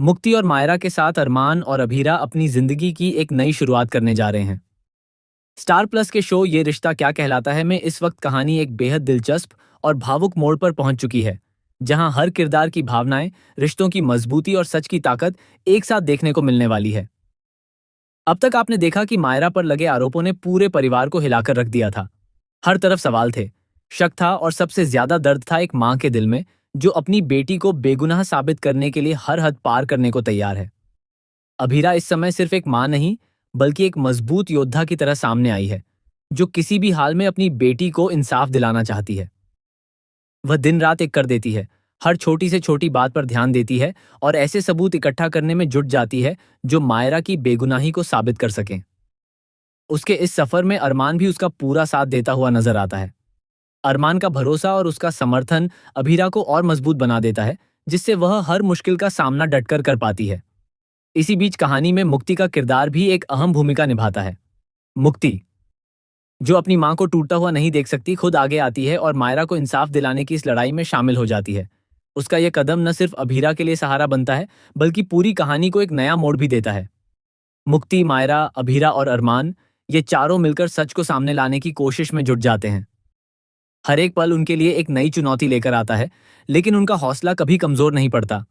मुक्ति और मायरा के साथ अरमान और अभीरा अपनी जिंदगी की एक नई शुरुआत करने जा रहे हैं। स्टार प्लस के शो ये रिश्ता क्या कहलाता है में इस वक्त कहानी एक बेहद दिलचस्प और भावुक मोड़ पर पहुंच चुकी है, जहां हर किरदार की भावनाएं, रिश्तों की मजबूती और सच की ताकत एक साथ देखने को मिलने वाली है। अब तक आपने देखा कि मायरा पर लगे आरोपों ने पूरे परिवार को हिलाकर रख दिया था। हर तरफ सवाल थे, शक था और सबसे ज्यादा दर्द था एक मां के दिल में, जो अपनी बेटी को बेगुनाह साबित करने के लिए हर हद पार करने को तैयार है। अभीरा इस समय सिर्फ एक मां नहीं, बल्कि एक मजबूत योद्धा की तरह सामने आई है, जो किसी भी हाल में अपनी बेटी को इंसाफ दिलाना चाहती है। वह दिन रात एक कर देती है, हर छोटी से छोटी बात पर ध्यान देती है और ऐसे सबूत इकट्ठा करने में जुट जाती है जो मायरा की बेगुनाही को साबित कर सकें। उसके इस सफर में अरमान भी उसका पूरा साथ देता हुआ नजर आता है। अरमान का भरोसा और उसका समर्थन अभीरा को और मजबूत बना देता है, जिससे वह हर मुश्किल का सामना डटकर कर पाती है। इसी बीच कहानी में मुक्ति का किरदार भी एक अहम भूमिका निभाता है। मुक्ति, जो अपनी मां को टूटता हुआ नहीं देख सकती, खुद आगे आती है और मायरा को इंसाफ दिलाने की इस लड़ाई में शामिल हो जाती है। उसका यह कदम न सिर्फ अभीरा के लिए सहारा बनता है, बल्कि पूरी कहानी को एक नया मोड़ भी देता है। मुक्ति, मायरा, अभीरा और अरमान, ये चारों मिलकर सच को सामने लाने की कोशिश में जुट जाते हैं। हर एक पल उनके लिए एक नई चुनौती लेकर आता है, लेकिन उनका हौसला कभी कमजोर नहीं पड़ता।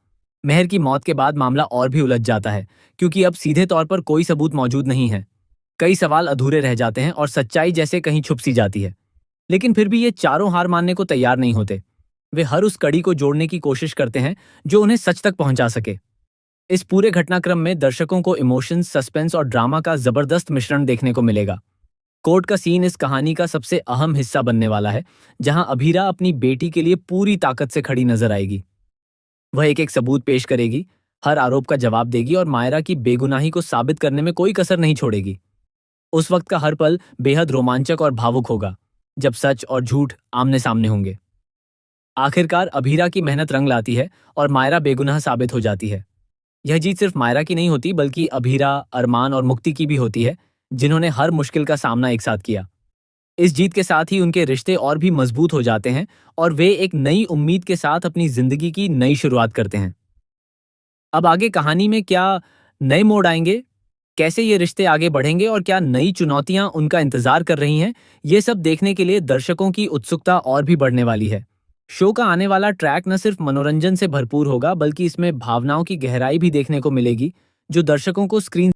मेहर की मौत के बाद मामला और भी उलझ जाता है, क्योंकि अब सीधे तौर पर कोई सबूत मौजूद नहीं है। कई सवाल अधूरे रह जाते हैं और सच्चाई जैसे कहीं छुप सी जाती है। लेकिन फिर भी ये चारों हार मानने को तैयार नहीं होते। वे हर उस कड़ी को जोड़ने की कोशिश करते हैं जो उन्हें सच तक पहुंचा सके। इस पूरे घटनाक्रम में दर्शकों को इमोशंस, सस्पेंस और ड्रामा का जबरदस्त मिश्रण देखने को मिलेगा। कोर्ट का सीन इस कहानी का सबसे अहम हिस्सा बनने वाला है, जहां अभीरा अपनी बेटी के लिए पूरी ताकत से खड़ी नजर आएगी। वह एक एक सबूत पेश करेगी, हर आरोप का जवाब देगी और मायरा की बेगुनाही को साबित करने में कोई कसर नहीं छोड़ेगी। उस वक्त का हर पल बेहद रोमांचक और भावुक होगा, जब सच और झूठ आमने सामने होंगे। आखिरकार अभीरा की मेहनत रंग लाती है और मायरा बेगुनाह साबित हो जाती है। यह जीत सिर्फ मायरा की नहीं होती, बल्कि अभीरा, अरमान और मुक्ति की भी होती है, जिन्होंने हर मुश्किल का सामना एक साथ किया। इस जीत के साथ ही उनके रिश्ते और भी मजबूत हो जाते हैं और वे एक नई उम्मीद के साथ अपनी जिंदगी की नई शुरुआत करते हैं। अब आगे कहानी में क्या नए मोड़ आएंगे, कैसे ये रिश्ते आगे बढ़ेंगे और क्या नई चुनौतियां उनका इंतजार कर रही हैं, ये सब देखने के लिए दर्शकों की उत्सुकता और भी बढ़ने वाली है। शो का आने वाला ट्रैक न सिर्फ मनोरंजन से भरपूर होगा, बल्कि इसमें भावनाओं की गहराई भी देखने को मिलेगी, जो दर्शकों को स्क्रीन